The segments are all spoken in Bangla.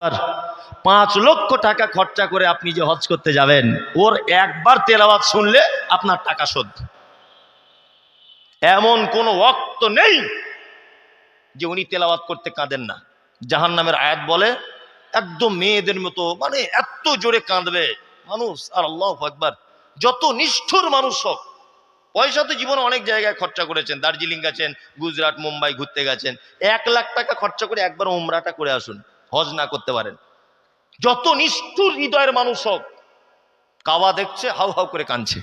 আর 5 লক্ষ টাকা খরচা করে আপনি যে হজ করতে যাবেন, ওর একবার তেলাওয়াত শুনলে আপনার টাকা শোধ। এমন কোন ওয়াক্ত নেই যে উনি তেলাওয়াত করতে কাঁদেন না। জাহান্নামের আয়াত বলে একদম মেয়েদের মতো, মানে এত জোরে কাঁদবে মানুষ। আর আল্লাহু আকবার, যত নিষ্ঠুর মানুষ হোক, পয়সা তো জীবনে অনেক জায়গায় খরচা করেছেন, দার্জিলিং গেছেন, গুজরাট, মুম্বাই ঘুরতে গেছেন, 1 লাখ টাকা খরচা করে একবার উমরাটা করে আসুন, হজ না করতে পারেন। যত নিষ্ঠুর হৃদয়ের মানুষ হোক, কাবা দেখছে হাউ হাউ করে কাঁদছে।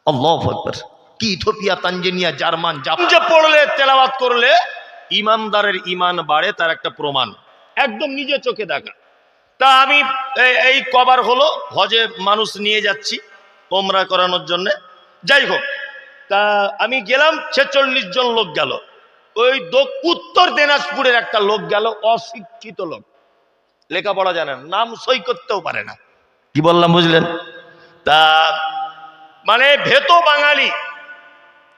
আল্লাহু আকবার। কি ইথিওপিয়া, তানজানিয়া, জার্মান, জাপান পড়লে, তেলাওয়াত করলে ইমানদারের ইমান বাড়ে, তার একটা প্রমাণ একদম নিজে চোখে দেখা। তা আমি এই কবার হলো হজে মানুষ নিয়ে যাচ্ছি ওমরা করানোর জন্য। যাই হোক, তা আমি গেলাম, 46 জন লোক গেল। ওই উত্তর দিনাজপুরের একটা লোক গেল, অশিক্ষিত লোক, লেখাপড়া জানে না, নাম সই করতেও পারে না। কি বললাম বুঝলেন? তা মানে ভেতো বাঙালি,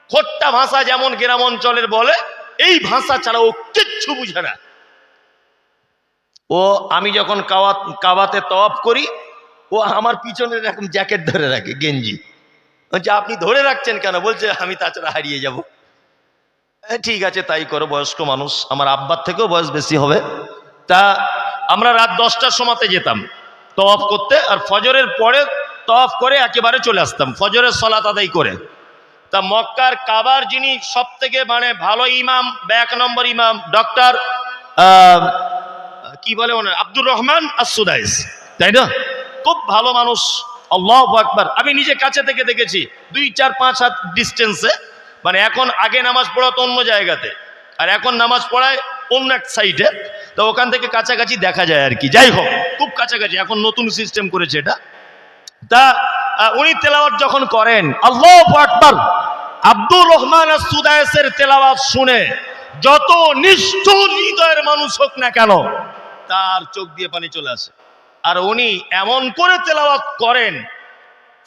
খোট্টা ভাষা যেমন গ্রাম অঞ্চলের বলে, এই ভাষা ছাড়া ও কিচ্ছু বুঝে না। ও আমি যখন কাবাতে তওয়াফ করি, ও আমার পিছনে এরকম জ্যাকেট ধরে রাখে, গেঞ্জি। বলছে আপনি ধরে রাখছেন কেন? বলছে আমি তাছাড়া হারিয়ে যাব। ঠিক আছে তাই করো, বয়স্ক মানুষ, আমার আব্বার থেকেও বয়স বেশি হবে। তা আমরা রাত 10টার সময়তে যেতাম তওয়াফ করতে, আর ফজরের পরে তওয়াফ করে একেবারে চলে আসতাম ফজরের সালাত আদায় করে। তা মক্কার কাবার যিনি সব থেকে মানে ভালো ইমাম, 1 নম্বর ইমাম, ডক্টর কি বলে ওনার, আব্দুর রহমান আস-সুদাইস, তাই না? খুব ভালো মানুষ। আল্লাহু আকবার। আমি নিজে কাছে থেকে দেখেছি, 2, 4, 5 হাত ডিস্টেন্সে। মানে এখন আগে নামাজ পড়াতো অন্য জায়গাতে, আর এখন নামাজ পড়ায় অন্য এক সাইডে। তো ওখান থেকে কাছাকাছি দেখা যায় আর কি। যাই হোক, খুব কাছাকাছি, এখন নতুন সিস্টেম করেছে এটা। তা উনি তেলাওয়াত যখন করেন, আল্লাহু আকবার, আব্দুর রহমান আস-সুদাইসের তেলাওয়াত শুনে যত নিষ্ঠুর হৃদয়ের মানুষ হোক না কেন, তার চোখ দিয়ে পানি চলে আসে। আর উনি এমন করে তেলাওয়াত করেন,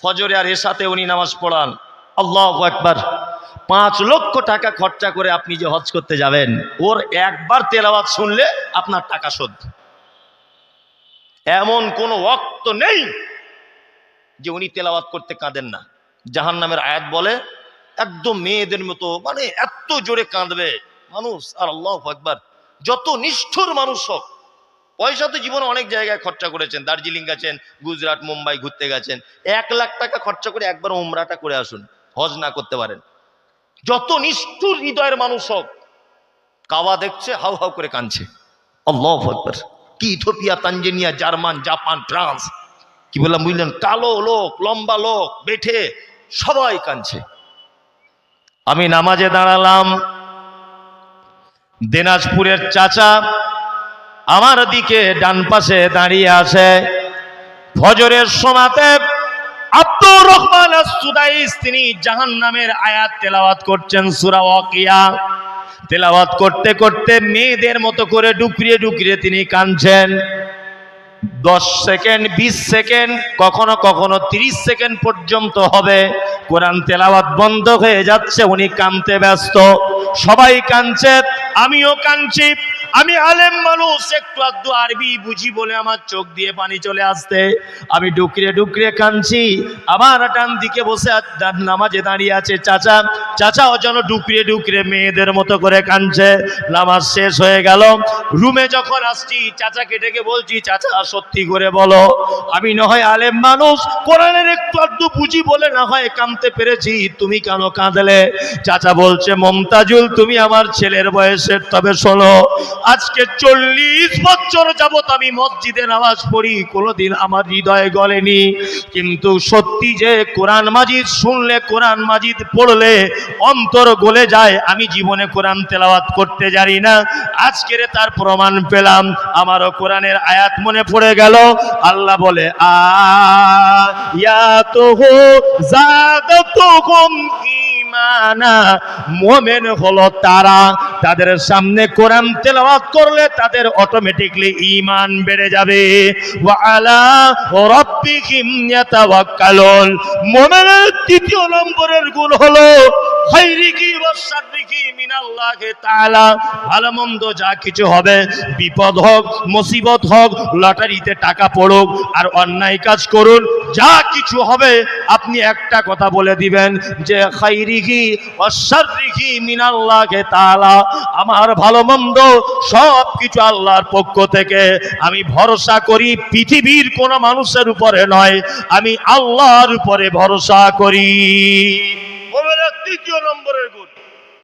ফজরে আর এশাতে উনি নামাজ পড়ান। আল্লাহু আকবার। 5 লক্ষ টাকা খরচা করে আপনি যে হজ করতে যাবেন, ওর একবার তেলাওয়াত শুনলে আপনার টাকা শোধ। এমন কোন ওয়াক্ত নেই যে উনি তেলাওয়াত করতে কাঁদেন না। জাহান্নামের আয়াত বলে একদম মেয়েদের মতো, মানে এত জোরে কাঁদবে মানুষ। আর আল্লাহু আকবার, যত নিষ্ঠুর মানুষ হোক, পয়সা তো জীবনে অনেক জায়গায় খরচা করেছেন, দার্জিলিং গেছেন, গুজরাট, মুম্বাই ঘুরতে গেছেন, 1 লাখ টাকা খরচা করে একবার উমরাটা করে আসুন, হজ না করতে পারেন। যত নিষ্ঠুর হৃদয়ের মানুষ হোক, কাবা দেখছে হাউ হাউ করে কাঁদছে। আল্লাহু আকবার। কি Ethiopia, Tanzania, German, Japan, France, কি বললাম বুঝলেন? কালো লোক, লম্বা লোক, বেঠে, সবাই কাঁদছে। আমি নামাজে দাঁড়ালাম, দিনাজপুরের চাচা আমার দিকে ডান পাশে দাঁড়িয়ে আছে। ফজরের সময়তে আব্দুর রহমান আস-সুদাইস তিনি জাহান্নামের আয়াত তেলাওয়াত করছেন, সূরা ওয়াকিয়া। তেলাওয়াত করতে করতে মেয়েদের মতো করে ডুকরিয়ে ডুকরিয়ে তিনি কাঁদছেন। 10 সেকেন্ড, 20 সেকেন্ড, কখনো কখনো 30 সেকেন্ড পর্যন্ত হবে। কোরআন তেলাওয়াত বন্ধ হয়ে যাচ্ছে, উনি কাঁদতে ব্যস্ত। সবাই কাঁদছে, আমিও কাঁদছি। আমি আলেম মানুষ, একটু আধটু আরবি বুঝি বলে আমার চোখ দিয়ে পানি চলে আসতে আমি ডুকরিয়ে ডুকরিয়ে কাঁদছি। আমার ডান দিকে বসে নামাজে দাঁড়িয়ে আছে চাচা, চাচাও যেন ডুকরিয়ে ডুকরিয়ে মেয়েদের মতো করে কাঁদছে। নামাজ শেষ হয়ে গেল, রুমে যখন আসছি চাচাকে ডেকে বলছি, চাচা সত্যি করে বলো, আমি না হয় আলেম মানুষ, কোরআনের একটু আধটু বুঝি বলে না হয় কাঁদতে পেরেছি, তুমি কেন কাঁদলে? চাচা বলছে, মমতাজুল তুমি আমার ছেলের বয়সের, তবে শোনো, আজকে 40 বছর যাবত আমি মসজিদে নামাজ পড়ি, কোনোদিন আমার হৃদয়ে গলেনি। কিন্তু সত্যি যে কোরআন মাজিদ শুনলে, কোরআন মাজিদ পড়লে অন্তর গলে যায়। আমি জীবনে কোরআন তেলাওয়াত করতে জানি না, আজকের তার প্রমাণ পেলাম। আমারও কোরআনের আয়াত মনে পড়ে গেল। আল্লাহ বলে, আয়াতুহু যাদাতুহুম ঈমানা, মুমিন হলো তারা, তাদের সামনে কোরআন তেলাওয়াত করলে তাদের অটোমেটিক্যালি ঈমান বেড়ে যাবে। ওয়া আলা রাব্বিহিম ইয়াতাওয়াক্কালুন। মুমিনের দ্বিতীয় নম্বরের গুণ হলো খাইরিকি ওয়া শাররিকি মিনাল্লাহি তাআলা, ভালো মন্দ যা কিছু হবে, বিপদ হোক, মুসিবত হোক, লটারিতে টাকা পড়ুক আর অন্যায় কাজ করুন, যা কিছু হবে আপনি একটা কথা বলে দিবেন যে খাইরিকি ওয়া শাররিকি মিনাল্লাহি তাআলা, আমার ভালো মন্দ সব কিছু আল্লাহর পক্ষ থেকে। আমি ভরসা করি পৃথিবীর কোন মানুষের উপরে নয়, আমি আল্লাহর উপরে ভরসা করি। তৃতীয় নম্বরের গুণ,